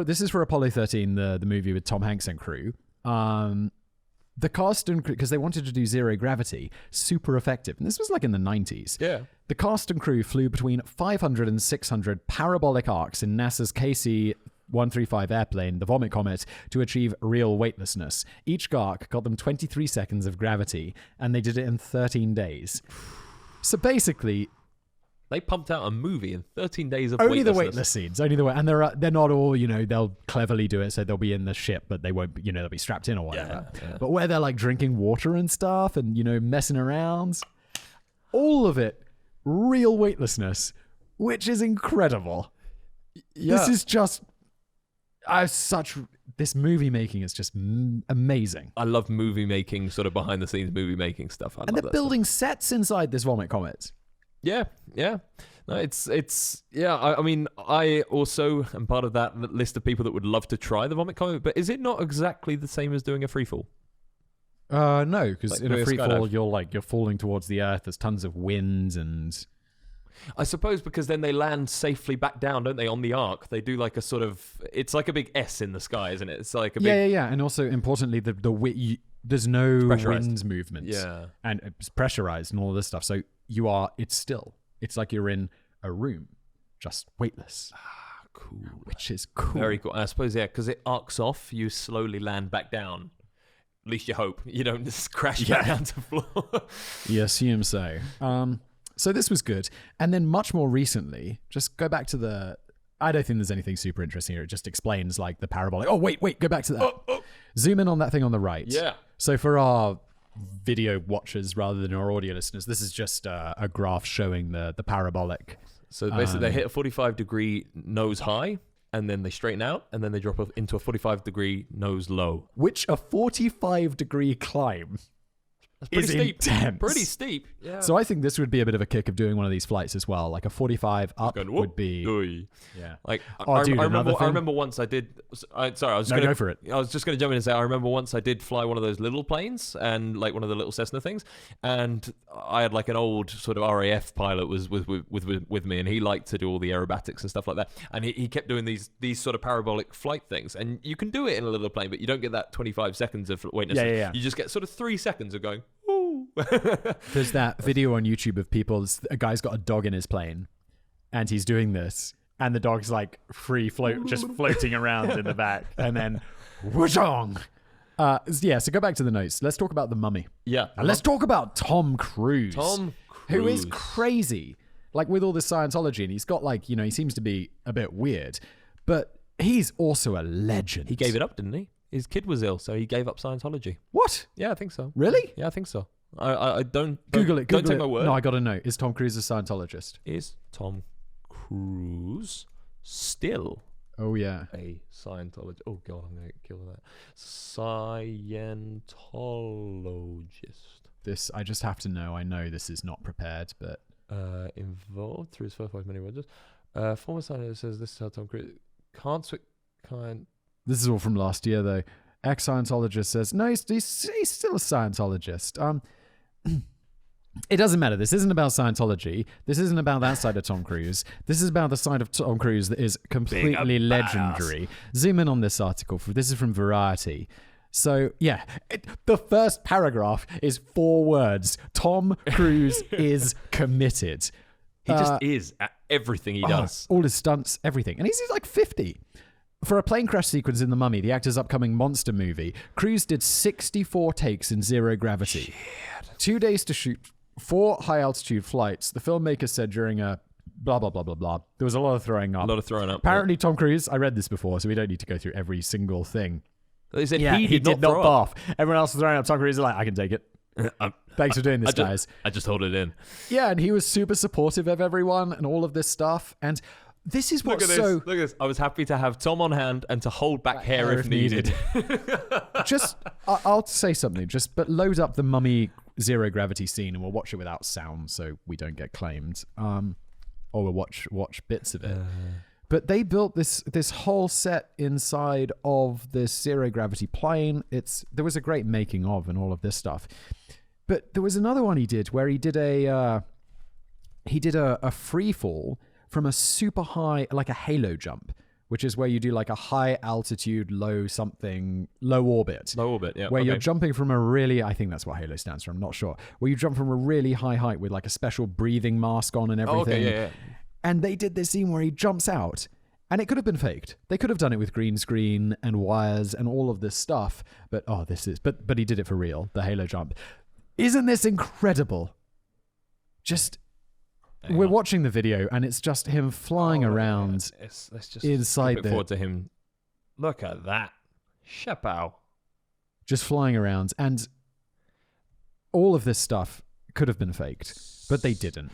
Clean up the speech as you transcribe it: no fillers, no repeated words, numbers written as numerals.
This is for Apollo 13, the movie with Tom Hanks and crew. The cast and crew, because they wanted to do zero gravity, super effective. And this was like in the 90s. Yeah. The cast and crew flew between 500 and 600 parabolic arcs in NASA's KC-135 airplane, the Vomit Comet, to achieve real weightlessness. Each arc got them 23 seconds of gravity, and they did it in 13 days. So basically, they pumped out a movie in 13 days of only weightlessness. the weightless scenes, only the way, and they're not all, they'll cleverly do it so they'll be in the ship, but they won't, they'll be strapped in or whatever. Yeah. But where they're like drinking water and stuff, and messing around, all of it, real weightlessness, which is incredible. Yeah. This is just, this movie making is just amazing. I love movie making, sort of behind the scenes movie making stuff. And they're building sets inside this Vomit Comet. Yeah. No, it's yeah. I mean, I also am part of that list of people that would love to try the Vomit Comet, but is it not exactly the same as doing a free fall? No, because in a free fall, skydive. you're falling towards the earth. There's tons of winds and... I suppose because then they land safely back down, don't they, on the arc? They do like a sort of... It's like a big S in the sky, isn't it? It's like a big... Yeah. And also, importantly, there's no wind movement. Yeah. And it's pressurized and all of this stuff. So it's still. It's like you're in a room, just weightless. Cool. Which is cool. Very cool. I suppose, yeah, because it arcs off, you slowly land back down. At least you hope. You don't just crash back down to the floor. You assume so. So this was good. And then much more recently, just go back to I don't think there's anything super interesting here. It just explains like the parabolic. Oh, wait, go back to that. Zoom in on that thing on the right. Yeah. So for our video watchers rather than our audio listeners, this is just a graph showing the parabolic. So basically they hit a 45-degree nose high, and then they straighten out, and then they drop into a 45-degree nose low. Which a 45-degree climb Pretty is steep. intense. Pretty steep. Yeah. So I think this would be a bit of a kick of doing one of these flights as well. Like a 45 up would be... Yeah. Like, I remember once I did... go for it. I was just going to jump in and say, I remember once I did fly one of those little planes, and like one of the little Cessna things, and I had like an old sort of RAF pilot was with me, and he liked to do all the aerobatics and stuff like that, and he kept doing these sort of parabolic flight things, and you can do it in a little plane, but you don't get that 25 seconds of weightlessness. Yeah. You just get sort of 3 seconds of going, There's that video on YouTube of a guy's got a dog in his plane and he's doing this and the dog's like just floating around in the back and then whoozong. So go back to the notes. Let's talk about The Mummy. Yeah. And let's talk about Tom Cruise. Who is crazy. Like with all this Scientology, and he's got like, he seems to be a bit weird, but he's also a legend. He gave it up, didn't he? His kid was ill, so he gave up Scientology. What? Yeah, I think so. Really? Yeah, I think so. I don't Google it. Don't take my word. No, I got to know. Is Tom Cruise a Scientologist? Is Tom Cruise still Oh yeah. a Scientologist? Oh god, I'm gonna kill that. Scientologist. This I just have to know. I know this is not prepared, but involved through his first 5 many words. Former Scientologist says this is how Tom Cruise can't switch kind. This is all from last year, though. Ex-Scientologist says, no, he's still a Scientologist. It doesn't matter. This isn't about Scientology. This isn't about that side of Tom Cruise. This is about the side of Tom Cruise that is completely legendary. Zoom in on this article. This is from Variety. So, yeah, the first paragraph is 4 words. Tom Cruise is committed. He just is at everything he does. All his stunts, everything. And he's like 50. For a plane crash sequence in The Mummy, the actor's upcoming monster movie, Cruise did 64 takes in zero gravity. Shit. 2 days to shoot 4 high-altitude flights. The filmmaker said during a blah, blah, blah, blah, blah. There was a lot of throwing up. Apparently, Tom Cruise, I read this before, so we don't need to go through every single thing. They said he did not barf. Everyone else was throwing up. Tom Cruise is like, I can take it. Thanks for doing this, guys. I just hold it in. Yeah, and he was super supportive of everyone and all of this stuff. And this is what's Look at this. I was happy to have Tom on hand and to hold back hair if needed. I'll say something. But load up the Mummy zero gravity scene and we'll watch it without sound so we don't get claimed. Or we'll watch bits of it. But they built this whole set inside of this zero gravity plane. There was a great making of and all of this stuff. But there was another one he did where he did a free fall from a super high, like a halo jump, which is where you do like a high altitude, low orbit. Low orbit, yeah. Where you're jumping from a really, I think that's what Halo stands for, I'm not sure. Where you jump from a really high height with like a special breathing mask on and everything. Oh, okay, yeah. And they did this scene where he jumps out. And it could have been faked. They could have done it with green screen and wires and all of this stuff. But but he did it for real, the Halo jump. Isn't this incredible? We're watching the video and it's just him flying around let's just inside look forward to him. Look at that. Chapeau. Just flying around. And all of this stuff could have been faked, but they didn't.